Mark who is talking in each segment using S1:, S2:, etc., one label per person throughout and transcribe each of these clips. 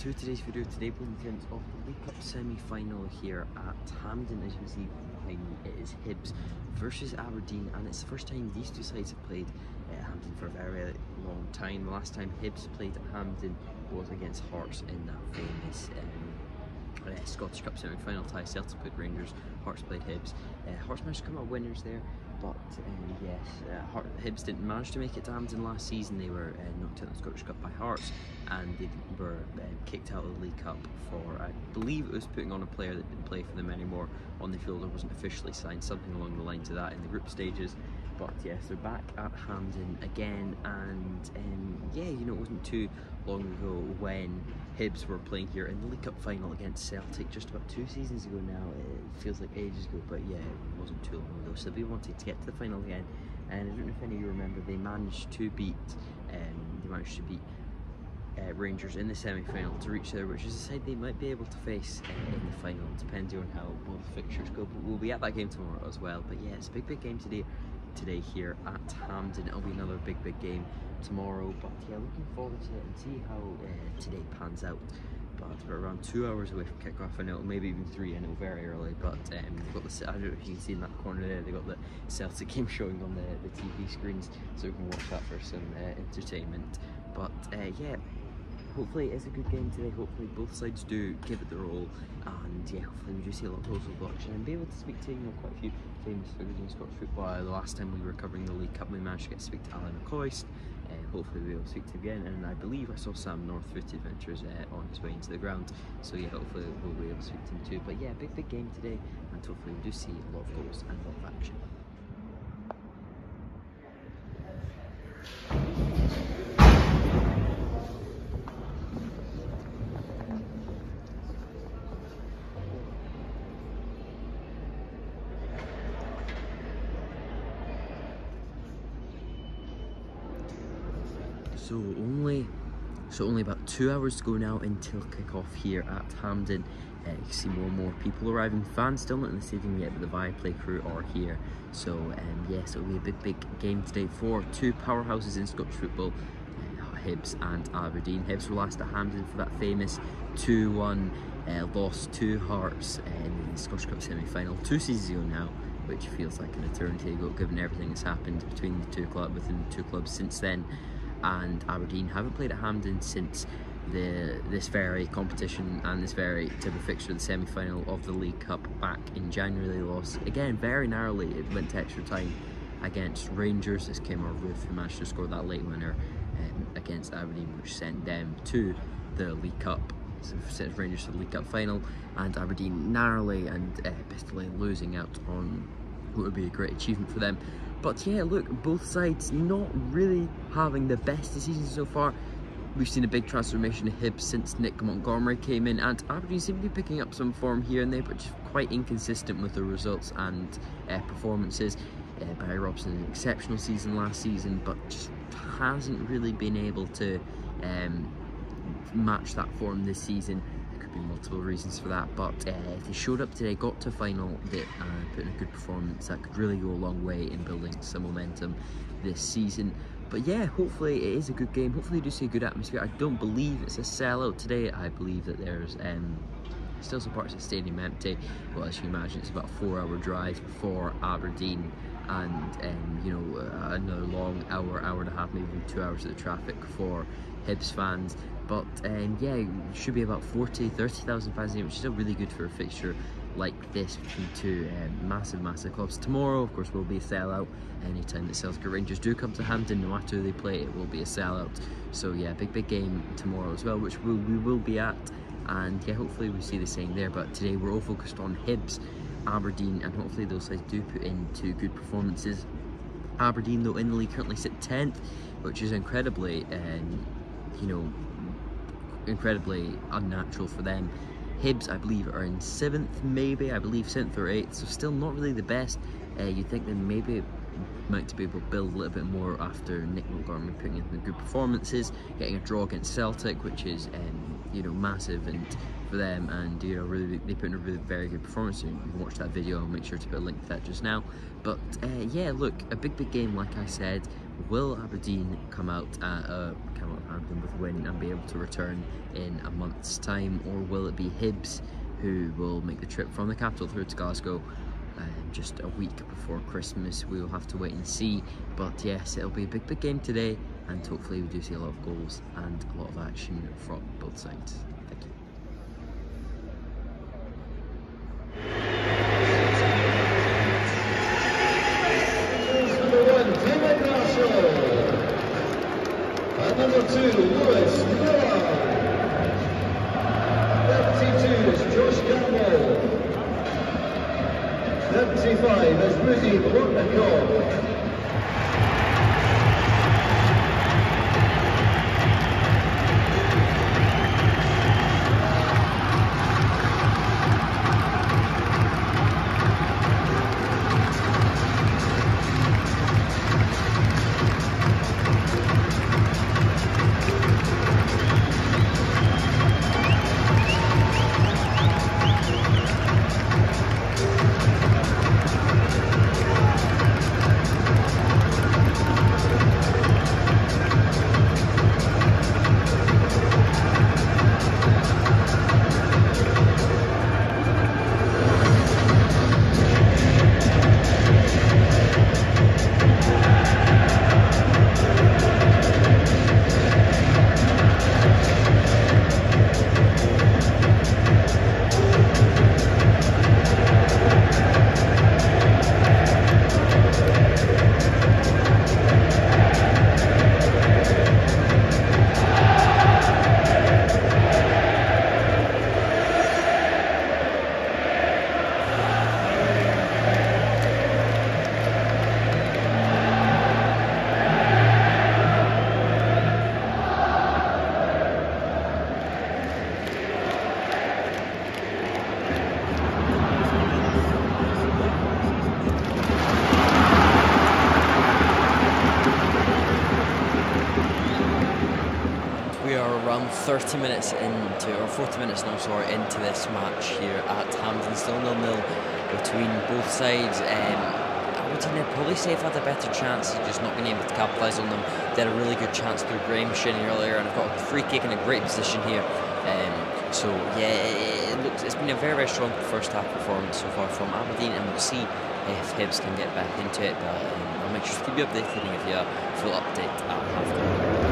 S1: to today's video. Today we'll be in of the League Cup semi-final here at Hampden. As you can see behind me, it is Hibs versus Aberdeen, and it's the first time these two sides have played at Hampden for a very long time. The last time Hibs played at Hampden was against Hearts in that famous Scottish Cup semi-final tie. Celtic played Rangers, Hearts played Hibs. Hearts managed to come out winners there, but Hibs didn't manage to make it to Hampden last season. They were knocked out in the Scottish Cup by Hearts, and they were kicked out of the League Cup for, I believe it was putting on a player that didn't play for them anymore on the field or wasn't officially signed, something along the lines of that in the group stages. But yes, they're back at Hampden again, and yeah, you know, it wasn't too long ago when Hibs were playing here in the League Cup final against Celtic, just about 2 seasons ago now. It feels like ages ago, but yeah, it wasn't too long ago. So they wanted to get to the final again, and I don't know if any of you remember, they managed to beat Rangers in the semi-final to reach there, which is a side they might be able to face in the final, depending on how both fixtures go. But we'll be at that game tomorrow as well. But yeah, it's a big game today here at Hampden. It'll be another big game tomorrow, but yeah, looking forward to it and see how today pans out. But we're around 2 hours away from kick-off. I know, maybe even 3, I know, very early, but they've got the, I don't know if you can see in that corner there, they've got the Celtic game showing on the TV screens, so we can watch that for some entertainment. But yeah, hopefully it's a good game today. Hopefully both sides do give it their all, and yeah, hopefully we do see a lot of goals of action and be able to speak to, you know, quite a few famous figures in Scottish football. The last time we were covering the League Cup, we managed to get to speak to Alan McCoist. Hopefully we'll be able to speak to him again, and I believe I saw Sam Northfoot Adventures on his way into the ground, so yeah, hopefully we'll be able to speak to him too. But yeah, big game today, and hopefully we do see a lot of goals and a lot of action. So only about 2 hours to go now until kick-off here at Hampden. You can see more and more people arriving. Fans still not in the stadium yet, but the Viaplay crew are here. So yes, it'll be a big game today for two powerhouses in Scottish football, Hibs and Aberdeen. Hibs were last at Hampden for that famous 2-1 loss to Hearts in the Scottish Cup semi-final 2 seasons ago now, which feels like an eternity ago given everything that's happened between within the two clubs since then. And Aberdeen haven't played at Hampden since this very competition and this very type of fixture, the semi-final of the League Cup back in January. They lost again very narrowly. It went to extra time against Rangers. This came out Ruth, who managed to score that late winner against Aberdeen, which sent them to the League Cup. So sent Rangers to the League Cup final, and Aberdeen narrowly and bitterly losing out on what would be a great achievement for them. But yeah, look, both sides not really having the best season so far. We've seen a big transformation of Hibs since Nick Montgomery came in, and Aberdeen seem to be picking up some form here and there, but just quite inconsistent with the results and performances. Barry Robson had an exceptional season last season, but just hasn't really been able to match that form this season. Multiple reasons for that, but if they showed up today, got to final, put in a good performance, that could really go a long way in building some momentum this season. But yeah, hopefully it is a good game. Hopefully you do see a good atmosphere. I don't believe it's a sellout today. I believe that there's still some parts of the stadium empty. Well, as you imagine, it's about a 4-hour drive for Aberdeen, and you know, another long hour and a half, maybe even 2 hours of the traffic for Hibs fans. But yeah, it should be about 30,000 fans here, which is still really good for a fixture like this between two massive clubs. Tomorrow, of course, will be a sellout. Anytime that Celtic or Rangers do come to Hampden, no matter who they play, it will be a sellout. So yeah, big game tomorrow as well, which we will be at. And yeah, hopefully we see the same there. But today we're all focused on Hibs, Aberdeen, and hopefully those sides do put into good performances. Aberdeen, though, in the league currently sit 10th, which is incredibly, you know, incredibly unnatural for them. Hibs, I believe, are in 7th, maybe, I believe 7th or 8th, so still not really the best. You'd think they maybe might to be able to build a little bit more after Nick Montgomery putting in good performances, getting a draw against Celtic, which is you know, massive and for them, and you know, really they put in a really very good performance. You can watch that video. I'll make sure to put a link to that just now. But yeah, look, a big game, like I said. will Aberdeen come out at Hampden with a win and be able to return in a month's time, or will it be Hibs who will make the trip from the capital through to Glasgow just a week before Christmas? We will have to wait and see, but yes, it'll be a big game today, and hopefully we do see a lot of goals and a lot of action from both sides. Thank you.
S2: And number 2, Lewis Miller. Deputy 2 is Josh Campbell. Deputy 5 is Rudy Bortnikov.
S1: We are around 30 minutes into, or 40 minutes now, sorry, into this match here at Hampden. Still 0-0 between both sides. Aberdeen, I'd probably say, have had a better chance, just not being able to capitalise on them. They had a really good chance through Graham Shinney earlier, and I've got a free kick in a great position here. So yeah, it's been a very strong first half performance so far from Aberdeen, and we'll see if Hibs can get back into it. But I'll make sure to keep you updated and give you a full update at half-time.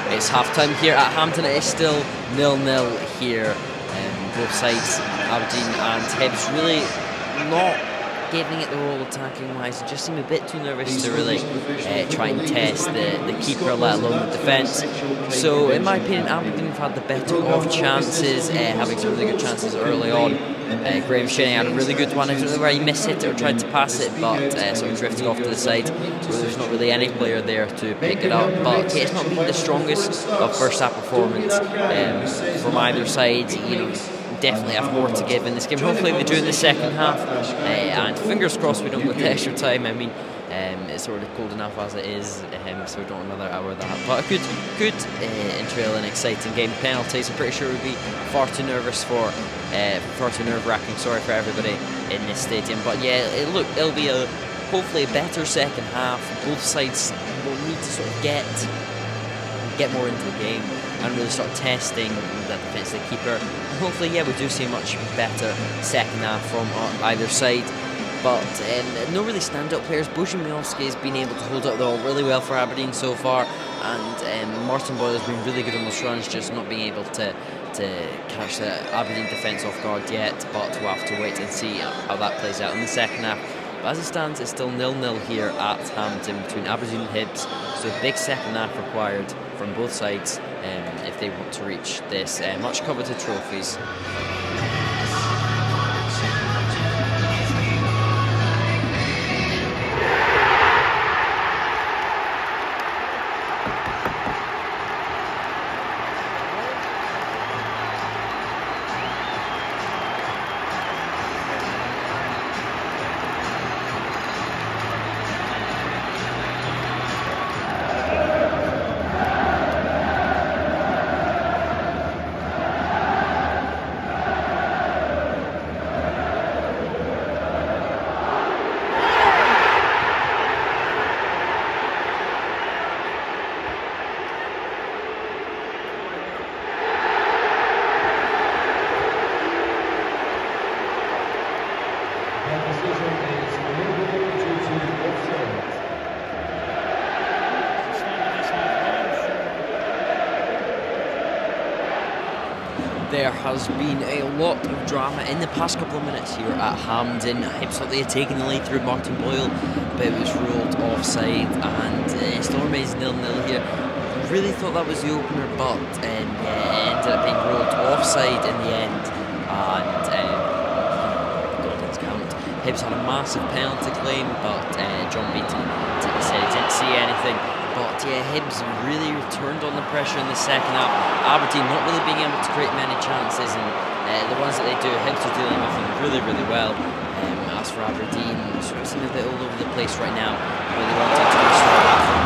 S1: It's half-time here at Hampden. It is still 0-0 here. Both sides, Aberdeen and Hibs, really not giving it the role attacking-wise. They just seem a bit too nervous to really try and test the keeper, let alone the defence. So, in my opinion, Aberdeen have had the better of chances, having some really good chances early on. Graham Shinney had a really good one. I don't know where he missed it or tried to pass it, but sort of drifted off to the side. So there's not really any player there to pick it up. But it's not been the strongest of first half performance from either side. You know, definitely have more to give in this game. Hopefully they do in the second half, and fingers crossed we don't go to extra time. I mean, it's already cold enough as it is, so we don't want another hour of that. But a good interval and exciting game. Penalties, I'm pretty sure would be far too nerve-wracking. Sorry for everybody in this stadium. But yeah, it'll be hopefully a better second half. Both sides will need to sort of get more into the game and really start testing that defensive keeper. And hopefully, yeah, we do see a much better second half from either side. But no really stand-up players. Bojan Miovski has been able to hold up though really well for Aberdeen so far, and Martin Boyle has been really good on those runs, just not being able to catch the Aberdeen defence off guard yet. But we'll have to wait and see how that plays out in the second half. But as it stands, it's still 0-0 here at Hampden between Aberdeen and Hibs. So a big second half required from both sides if they want to reach this much coveted trophies. There has been a lot of drama in the past couple of minutes here at Hampden. Hibs thought they had taken the lead through Martin Boyle, but it was ruled offside, and it still remains 0-0 here. Really thought that was the opener, but yeah, it ended up being ruled offside in the end, and Gordon's count. Hibs had a massive penalty claim, but John Beaton said he didn't see anything. But yeah, Hibs really returned on the pressure in the second half. Aberdeen not really being able to create many chances, and the ones that they do, Hibs are dealing with them really, really well. As for Aberdeen, sort of seem a bit all over the place right now. Really wanting to restore that.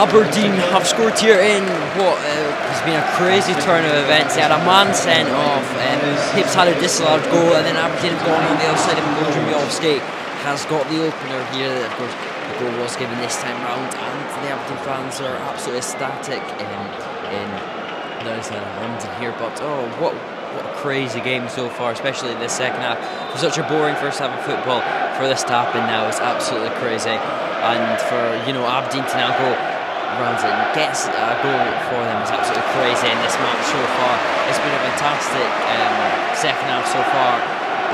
S1: Aberdeen have scored here in what has been a crazy turn of events. They had a man sent off, Hibs had a disallowed goal, and then Aberdeen have gone on the other side, and Gordon Miovski has got the opener here. Of course, the goal was given this time round, and the Aberdeen fans are absolutely ecstatic in London here. But oh, what a crazy game so far, especially in the second half. For such a boring first half of football, for this to happen now is absolutely crazy. And for Aberdeen to now go rounds it and gets a goal for them is absolutely crazy in this match so far. It's been a fantastic second half so far.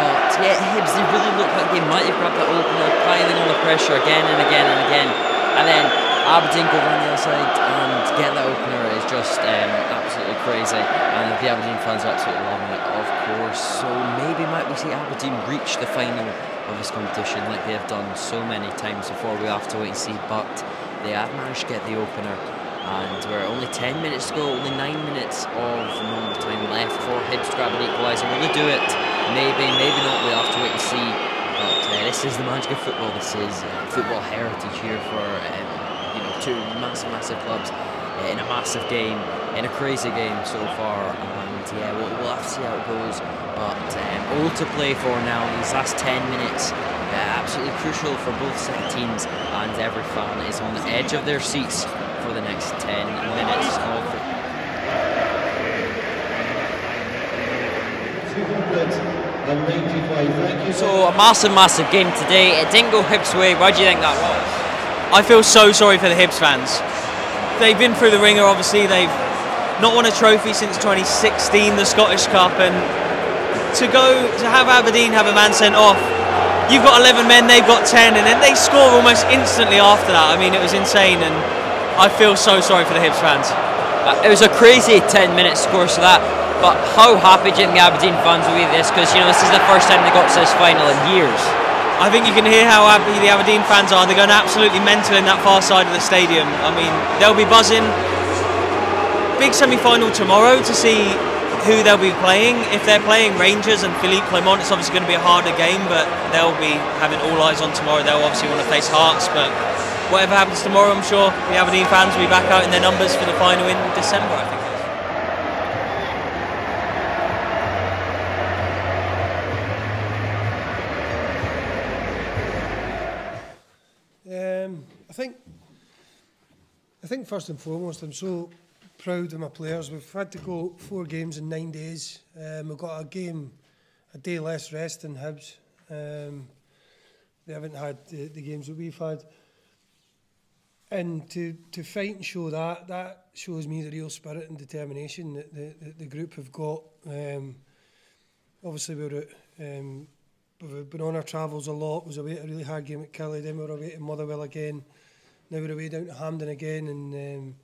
S1: But yeah, Hibs, they really look like they might have grabbed that opener, piling on the pressure again and again and again. And then Aberdeen go around the other side and get that opener is just absolutely crazy. And the Aberdeen fans are absolutely loving it, of course. So maybe might we see Aberdeen reach the final of this competition like they have done so many times before. We'll have to wait and see, but they have managed to get the opener, and we're only 10 minutes to go, only 9 minutes of normal time left for Hibs to grab an equaliser. Will they do it? Maybe, maybe not. We'll have to wait and see. But this is the magic of football. This is football heritage here for two massive, massive clubs in a massive game, in a crazy game so far. And yeah, we'll have to see how it goes. But all to play for now. These last 10 minutes. Absolutely crucial for both set of teams, and every fan is on the edge of their seats for the next 10 minutes of the
S2: 295. Thank you.
S1: So a massive game today. It didn't go Hibs' way. Why do you think that was?
S3: I feel so sorry for the Hibs fans. They've been through the ringer, obviously. They've not won a trophy since 2016, the Scottish Cup, and to have Aberdeen have a man sent off. You've got 11 men, they've got 10, and then they score almost instantly after that. I mean, it was insane, and I feel so sorry for the Hibs fans.
S1: It was a crazy 10 minutes score to that, but how happy do you think the Aberdeen fans will be with this? Because, this is the first time they got to this final in years.
S3: I think you can hear how happy the Aberdeen fans are. They're going absolutely mental in that far side of the stadium. I mean, they'll be buzzing. Big semi-final tomorrow to see who they'll be playing. If they're playing Rangers and Philippe Clement, it's obviously going to be a harder game, but they'll be having all eyes on tomorrow. They'll obviously want to face Hearts, but whatever happens tomorrow, I'm sure the Aberdeen fans will be back out in their numbers for the final in December, I think.
S4: I think first and foremost, I'm so proud of my players. We've had to go 4 games in 9 days. We've got a day less rest than Hibs. They haven't had the games that we've had. And to fight and show that shows me the real spirit and determination that the group have got. Obviously, we've been on our travels a lot. It was away a really hard game at Killie, then we were away to Motherwell again. Now we're away down to Hampden again, and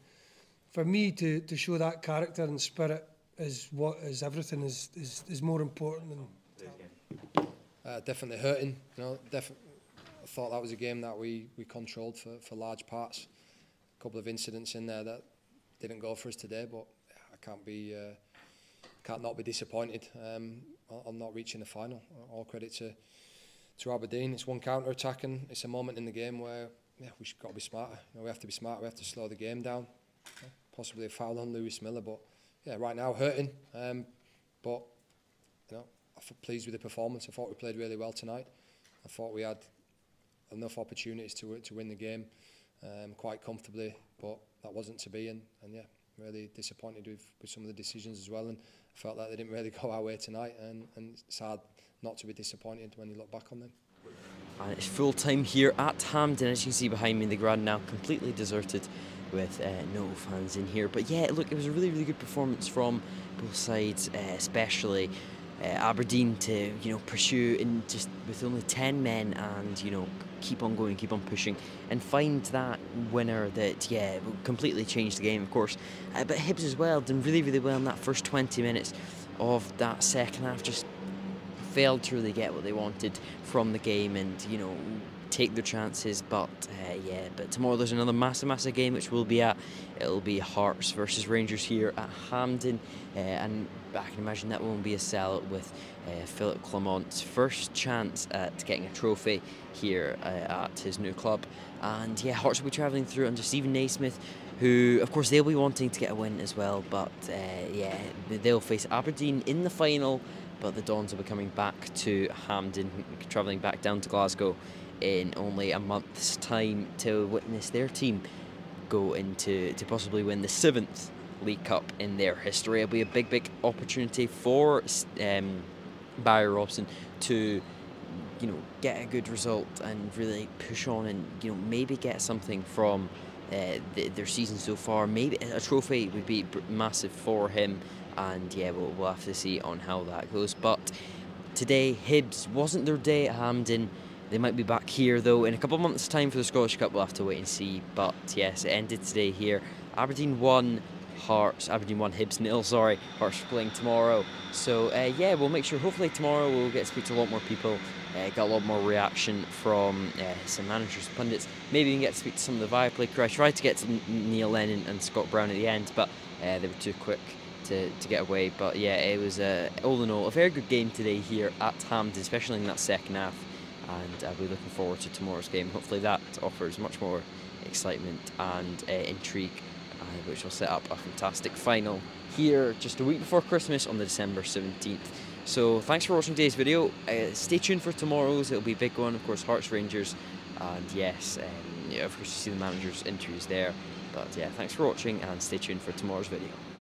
S4: for me to show that character and spirit is what is everything is more important than.
S5: definitely hurting. You know, I thought that was a game that we controlled for large parts. A couple of incidents in there that didn't go for us today, but I can't not be disappointed on not reaching the final. All credit to Aberdeen. It's one counter attack, and it's a moment in the game where we've got to be smarter. You know, we have to be smart. We have to slow the game down. Possibly a foul on Lewis Miller, but right now hurting. But you know, I'm pleased with the performance. I thought we played really well tonight. I thought we had enough opportunities to win the game quite comfortably, but that wasn't to be. And really disappointed with some of the decisions as well. And I felt like they didn't really go our way tonight. And it's hard not to be disappointed when you look back on them.
S1: And it's full time here at Hampden. As you can see behind me, the ground now completely deserted with no fans in here. But yeah, look, it was a really, really good performance from both sides, especially Aberdeen to pursue in just with only 10 men and keep on going, keep on pushing and find that winner that will completely change the game, of course. But Hibs as well done really, really well in that first 20 minutes of that second half. Just failed to really get what they wanted from the game and take their chances, but tomorrow there's another massive game which we'll be at. It'll be Hearts versus Rangers here at Hampden, and I can imagine that won't be a sellout with Philippe Clement's first chance at getting a trophy here at his new club. And Hearts will be travelling through under Stephen Naismith, who of course they'll be wanting to get a win as well, but they'll face Aberdeen in the final, but the Dons will be coming back to Hampden, travelling back down to Glasgow in only a month's time to witness their team go into to possibly win the 7th League Cup in their history. It'll be a big opportunity for Barry Robson to get a good result and really push on and maybe get something from their season so far. Maybe a trophy would be massive for him, and we'll have to see on how that goes. But today Hibs wasn't their day at Hampden. They might be back here though in a couple of months' time for the Scottish Cup. We'll have to wait and see. But yes, it ended today here. Aberdeen 1, Aberdeen 1, Hibs 0. Sorry, Hearts playing tomorrow. So we'll make sure. Hopefully tomorrow we'll get to speak to a lot more people. Get a lot more reaction from some managers, pundits. Maybe we can get to speak to some of the Viaplay crew. I tried to get to Neil Lennon and Scott Brown at the end, but they were too quick to get away. But it was all in all a very good game today here at Hampden, especially in that second half. And I'll be looking forward to tomorrow's game. Hopefully that offers much more excitement and intrigue, which will set up a fantastic final here just a week before Christmas on the December 17th. So thanks for watching today's video. Stay tuned for tomorrow's. It'll be a big one, of course, Hearts Rangers, and of course you see the managers' interviews there. But thanks for watching and stay tuned for tomorrow's video.